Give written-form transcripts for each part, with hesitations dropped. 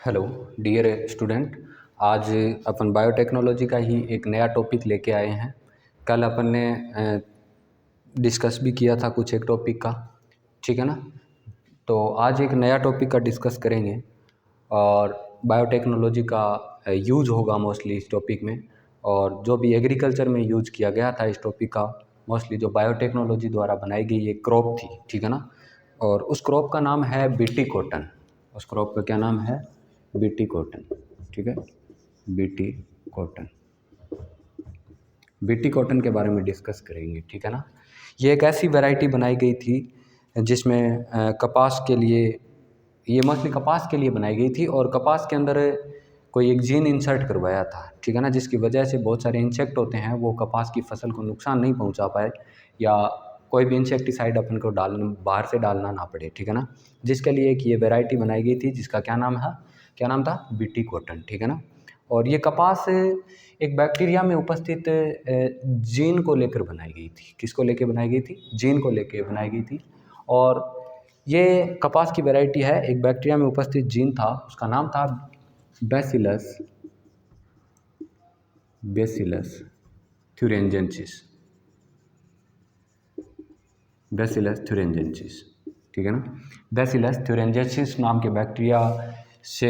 Hello dear student. आज अपन biotechnology का ही एक नया टॉपिक लेके आए हैं। कल अपन ने डिस्कस भी किया था कुछ एक टॉपिक का, ठीक है ना। तो आज एक नया टॉपिक का डिस्कस करेंगे और बायोटेक्नोलॉजी का यूज होगा मोस्टली इस टॉपिक में। और जो भी एग्रीकल्चर में यूज किया गया था इस टॉपिक का, मोस्टली जो बायोटेक्नोलॉजी द्वारा बनाई गई एक क्रॉप थी, ठीक है ना। और उस क्रॉप का नाम है बीटी कॉटन। उस क्रॉप का क्या नाम है? बीटी कॉटन, ठीक है। बीटी कॉटन, बीटी कॉटन के बारे में डिस्कस करेंगे, ठीक है ना। ये एक ऐसी वैरायटी बनाई गई थी जिसमें कपास के लिए, ये मोस्टली कपास के लिए बनाई गई थी और कपास के अंदर कोई एक जीन इंसर्ट करवाया था, ठीक है ना, जिसकी वजह से बहुत सारे इंसेक्ट होते हैं वो कपास की फसल को नुकसान नहीं पहुंचा पाए, या कोई भी इंसेक्टिसाइड अपन को बाहर से डालना ना पड़े, ठीक है ना। जिसके लिए एक ये वैरायटी बनाई गई थी जिसका क्या नाम था? बीटी कॉटन, ठीक है ना। और ये कपास एक बैक्टीरिया में उपस्थित जीन को लेकर बनाई गई थी। किसको लेकर बनाई गई थी? जीन को लेकर बनाई गई थी। और ये कपास की वैरायटी है, एक बैक्टीरिया में उपस्थित जीन था, उसका नाम था बैसिलस थ्यूरेंजेंसिस। बैसिलस थ्यूरेंजेंसिस, ठीक है ना। बैसिलस थ्यूरेंजेंसिस नाम के बैक्टीरिया से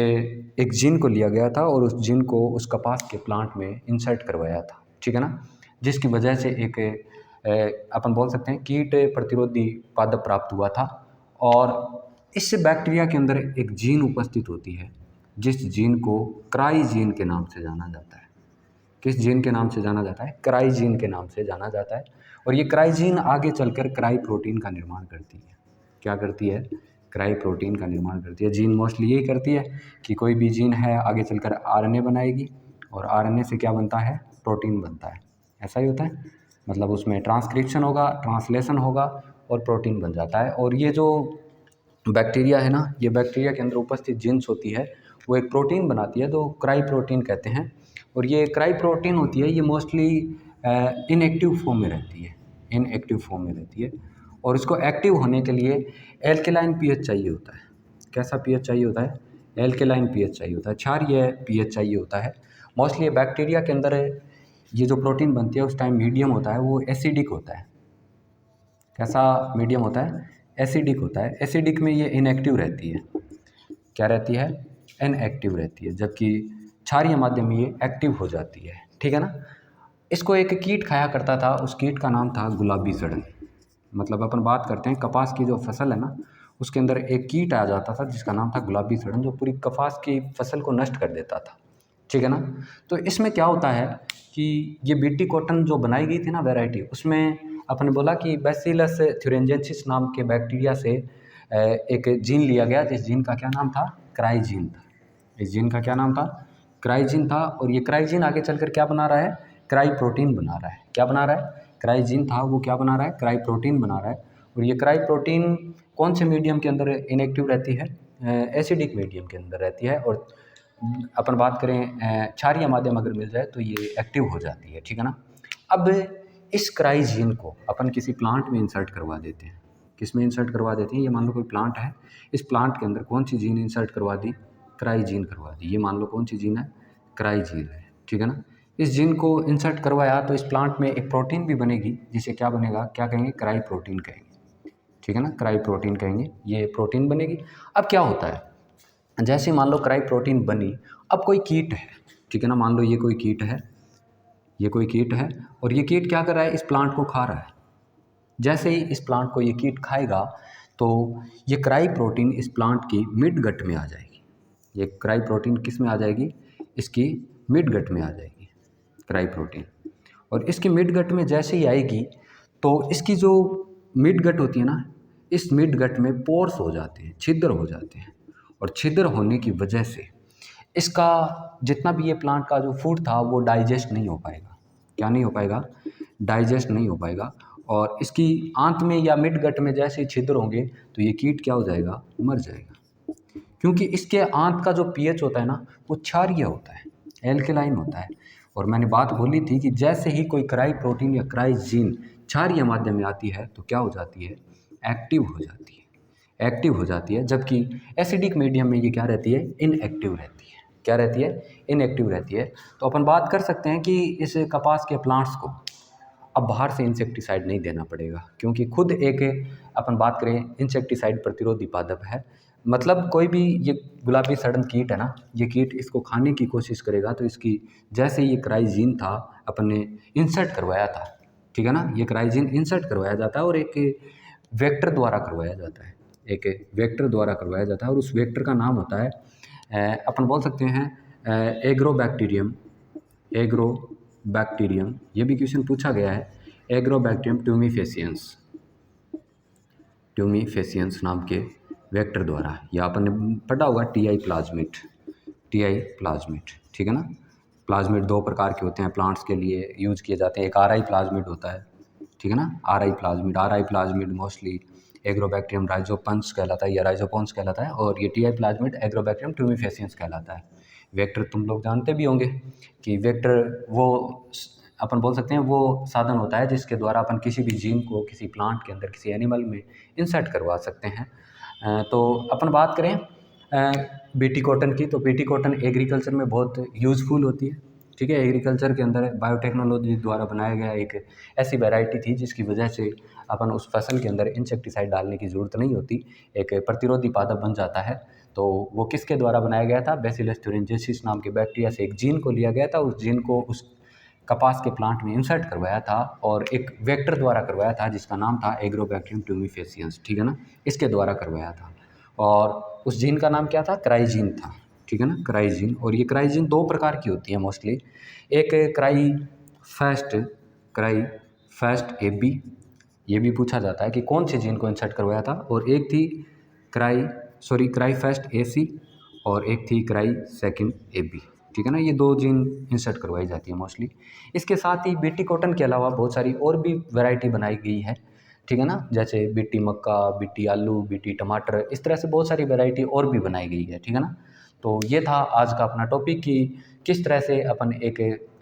एक जीन को लिया गया था और उस जीन को उस कपास के प्लांट में इंसर्ट करवाया था, ठीक है ना। जिसकी वजह से एक अपन बोल सकते हैं कीट प्रतिरोधी पादप प्राप्त हुआ था। और इस बैक्टीरिया के अंदर एक जीन उपस्थित होती है जिस जीन को क्राई जीन के नाम से जाना जाता है। किस जीन के नाम से जाना जाता है? क्राई जीन के नाम से जाना जाता है। और ये क्राई जीन आगे चलकर क्राई प्रोटीन का निर्माण करती है। क्या करती है? क्राई प्रोटीन का निर्माण करती है। जीन मोस्टली यही करती है कि कोई भी जीन है आगे चलकर आरएनए बनाएगी और आरएनए से क्या बनता है? प्रोटीन बनता है। ऐसा ही होता है, मतलब उसमें ट्रांसक्रिप्शन होगा, ट्रांसलेशन होगा और प्रोटीन बन जाता है। और ये जो बैक्टीरिया है ना, ये बैक्टीरिया के अंदर उपस्थित जीन्स होती है वो एक प्रोटीन बनाती है, तो क्राई प्रोटीन कहते हैं। और ये क्राई प्रोटीन होती है, ये मोस्टली इनएक्टिव फॉर्म में रहती है, इनएक्टिव फॉर्म में रहती है। और इसको एक्टिव होने के लिए एल्केलाइन पीएच चाहिए होता है। कैसा पीएच चाहिए होता है? एल्केलाइन पीएच चाहिए होता है, क्षारीय पीएच चाहिए होता है। मोस्टली बैक्टीरिया के अंदर ये जो प्रोटीन बनती है उस टाइम मीडियम होता है वो एसिडिक होता है। कैसा मीडियम होता है? एसिडिक होता है। एसिडिक में ये इनएक्टिव रहती है। क्या रहती है? इनएक्टिव रहती है। जबकि क्षारीय माध्यम में ये एक्टिव हो जाती है, ठीक है ना। इसको एक कीट खाया करता था, उस कीट का नाम था गुलाबी सड़न। मतलब अपन बात करते हैं कपास की जो फसल है ना, उसके अंदर एक कीट आ जाता था जिसका नाम था गुलाबी सड़न, जो पूरी कपास की फसल को नष्ट कर देता था, ठीक है ना। तो इसमें क्या होता है कि ये बीटी कॉटन जो बनाई गई थी ना वैरायटी, उसमें अपन बोला कि बैसिलस थ्यूरेंजेंसिस नाम के बैक्टीरिया से एक जीन लिया गया जिस जीन का क्या नाम था? क्राइजीन था। इस जीन का क्या नाम था? क्राइजीन था। और ये क्राइजीन आगे चलकर क्या बना रहा है? क्राई प्रोटीन बना रहा है। क्या बना रहा है? क्राइजीन था वो क्या बना रहा है? क्राई प्रोटीन बना रहा है। और ये क्राई प्रोटीन कौन से मीडियम के अंदर इनएक्टिव रहती है? एसिडिक मीडियम के अंदर रहती है। और अपन बात करें क्षारीय माध्यम अगर मिल जाए तो ये एक्टिव हो जाती है, ठीक है ना। अब इस क्राई जीन को अपन किसी प्लांट में इंसर्ट करवा देते हैं। किस में इंसर्ट करवा देते हैं? ये मान लो कोई प्लांट है, इस प्लांट के अंदर कौन सी जीन इंसर्ट करवा दी? क्राई जीन करवा दी। ये मान लो कौन सी जीन है? क्राई जीन है, ठीक है ना। इस जीन को इंसर्ट करवाया तो इस प्लांट में एक प्रोटीन भी बनेगी जिसे क्या बनेगा? क्या कहेंगे? क्राई प्रोटीन कहेंगे, ठीक है ना। क्राई प्रोटीन कहेंगे, ये प्रोटीन बनेगी। अब क्या होता है, जैसे मान लो क्राई प्रोटीन बनी, अब कोई कीट है, ठीक है ना, मान लो ये कोई कीट है, ये कोई कीट है और ये कीट क्या कर रहा है? इस प्लांट को खा रहा है। जैसे ही इस प्लांट को ये कीट खाएगा तो ये क्राई प्रोटीन इस प्लांट की मिड गट में आ जाएगी। ये क्राई प्रोटीन किस में आ जाएगी? इसकी मिड गट में आ जाएगी क्राई प्रोटीन। और इसकी मिड गट में जैसे ही आएगी तो इसकी जो मिड गट होती है ना, इस मिड गट में पोर्स हो जाते हैं, छिद्र हो जाते हैं। और छिद्र होने की वजह से इसका जितना भी ये प्लांट का जो फूड था वो डाइजेस्ट नहीं हो पाएगा। क्या नहीं हो पाएगा? डाइजेस्ट नहीं हो पाएगा। और इसकी आंत में या मिड गट में जैसे ही छिद्र होंगे तो ये कीट क्या हो जाएगा? मर जाएगा। क्योंकि इसके आंत का जो पीएच होता है ना वो क्षारीय होता है, एल्केलाइन होता है। और मैंने बात बोली थी कि जैसे ही कोई क्राई प्रोटीन या क्राई जीन क्षारीय माध्यम में आती है तो क्या हो जाती है? एक्टिव हो जाती है। एक्टिव हो जाती है, जबकि एसिडिक मीडियम में ये क्या रहती है, इनएक्टिव रहती है। क्या रहती है, इनएक्टिव रहती है। तो अपन बात कर सकते हैं कि इस कपास के प्लांट्स को अब बाहर से इंसेक्टिसाइड नहीं देना पड़ेगा, क्योंकि खुद एक अपन बात करें इंसेक्टिसाइड प्रतिरोधी पादप है। मतलब कोई भी ये गुलाबी सड़न कीट है ना, ये कीट इसको खाने की कोशिश करेगा तो इसकी जैसे ये क्राइजीन था अपन ने इंसर्ट करवाया था, ठीक है ना, ये क्राइजीन इंसर्ट करवाया जाता है और एक वेक्टर द्वारा करवाया जाता है, एक वेक्टर द्वारा करवाया जाता है और उस वेक्टर का नाम होता है अपन बोल सकते हैं एग्रोबैक्टीरियम। एग्रोबैक्टीरियम, ये भी क्वेश्चन पूछा गया है, एग्रोबैक्टीरियम ट्यूमीफेसियंस, ट्यूमीफेसियंस नाम के वेक्टर द्वारा, या अपन ने पढ़ा होगा टीआई प्लाज्मिड, टीआई प्लाज्मिड, ठीक है ना। प्लाज्मिड दो प्रकार के होते हैं, प्लांट्स के लिए यूज किए जाते हैं, एक आरआई प्लाज्मिड होता है, ठीक है ना, आरआई प्लाज्मिड मोस्टली एग्रोबैक्टीरियम राइजोपन्स कहलाता है या राइजोपोन्स कहलाता है, और ये टीआई प्लाज्मिड एग्रोबैक्टीरियम ट्यूमीफेसियंस कहलाता है। वेक्टर तुम लोग जानते भी होंगे कि वेक्टर वो अपन बोल सकते हैं वो साधन होता है जिसके द्वारा अपन किसी भी जीन को किसी प्लांट के अंदर, किसी एनिमल में इंसर्ट करवा सकते हैं। तो अपन बात करें बीटी कॉटन की, तो बीटी कॉटन एग्रीकल्चर में बहुत यूज़फुल होती है, ठीक है। एग्रीकल्चर के अंदर बायोटेक्नोलॉजी द्वारा बनाया गया एक ऐसी वैरायटी थी जिसकी वजह से अपन उस फसल के अंदर इंसेक्टिसाइड डालने की ज़रूरत नहीं होती, एक प्रतिरोधी पादप बन जाता है। तो वो किसके द्वारा बनाया गया था, बैसिलस thuringiensis नाम के बैक्टीरिया से एक जीन को लिया गया था, उस जीन को उस कपास के प्लांट में इंसर्ट करवाया था और एक वेक्टर द्वारा करवाया था जिसका नाम था एग्रोबैक्टीरियम ट्यूमीफेसियंस, ठीक है ना, इसके द्वारा करवाया था। और उस जीन का नाम क्या था, क्राइजीन था, ठीक है ना, क्राइजीन। और ये क्राइजीन दो प्रकार की होती है मोस्टली, एक क्राई फैस्ट AB, ये भी पूछा जाता है कि कौन से जीन को इंसर्ट करवाया था, और एक थी क्राई फैस्ट AC और एक थी क्राई सेकंड AB, ठीक है ना। ये दो जीन इंसर्ट करवाई जाती है मोस्टली। इसके साथ ही बीटी कॉटन के अलावा बहुत सारी और भी वैरायटी बनाई गई है, ठीक है ना, जैसे बीटी मक्का, बीटी आलू, बीटी टमाटर, इस तरह से बहुत सारी वैरायटी और भी बनाई गई है, ठीक है ना। तो ये था आज का अपना टॉपिक कि किस तरह से अपन एक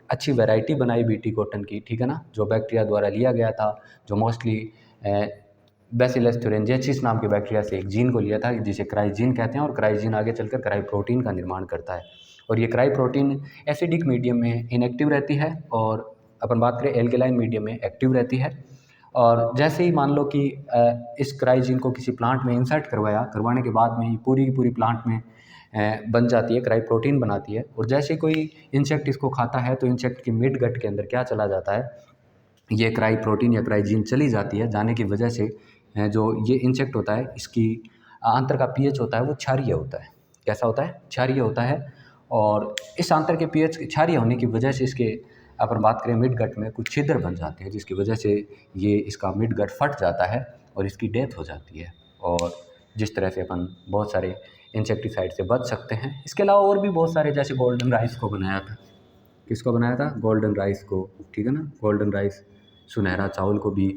अच्छी वैरायटी बनाई बीटी कॉटन की, ठीक है ना, जो बैक्टीरिया द्वारा लिया गया था, जो मोस्टली बैसिलस thuringiensis नाम के बैक्टीरिया से एक जीन को लिया था जिसे क्राइजीन कहते हैं, और क्राइजीन आगे चलकर क्राई प्रोटीन का निर्माण करता है। और ये क्राई प्रोटीन एसिडिक मीडियम में इनएक्टिव रहती है और अपन बात करें एल्केलाइन मीडियम में एक्टिव रहती है। और जैसे ही मान लो कि इस क्राइजीन को किसी प्लांट में इंसर्ट करवाने के बाद में ये पूरी की पूरी प्लांट में बन जाती है, क्राई प्रोटीन बनाती है, और जैसे कोई इंसेक्ट इसको खाता है तो इंसेक्ट के मिड गट के अंदर क्या चला जाता है, ये क्राई प्रोटीन या क्राइजीन चली जाती है, जाने की वजह से जो ये इंसेक्ट होता है इसकी आंतर का पीएच होता है वो क्षारीय होता है। कैसा होता है, क्षारीय होता है। और इस आंतर के पीएच क्षारीय होने की वजह से इसके अपन बात करें मिड गट में कुछ छिद्र बन जाते हैं, जिसकी वजह से ये इसका मिड गट फट जाता है और इसकी डेथ हो जाती है। और जिस तरह से अपन बहुत सारे इंसेक्टिसाइड से बच सकते हैं। इसके अलावा और भी बहुत सारे, जैसे गोल्डन राइस को बनाया था, किसको बनाया था, गोल्डन राइस को, ठीक है ना, गोल्डन राइस सुनहरा चावल को भी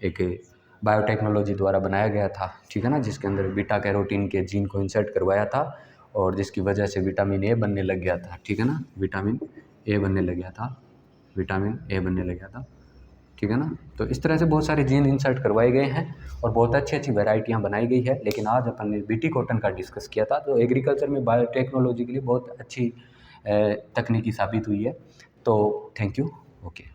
एक बायोटेक्नोलॉजी द्वारा बनाया गया था, ठीक है ना, जिसके अंदर बीटा कैरोटीन के जीन को इंसर्ट करवाया था और जिसकी वजह से विटामिन ए बनने लग गया था, ठीक है ना, विटामिन ए बनने लग गया था, विटामिन ए बनने लग गया था, ठीक है ना। तो इस तरह से बहुत सारे जीन इंसर्ट करवाए गए हैं और बहुत अच्छी अच्छी वैरायटियाँ बनाई गई है। लेकिन आज अपन ने बीटी कॉटन का डिस्कस किया था, तो एग्रीकल्चर में बायोटेक्नोलॉजी के लिए बहुत अच्छी तकनीकी साबित हुई है। तो थैंक यू, ओके।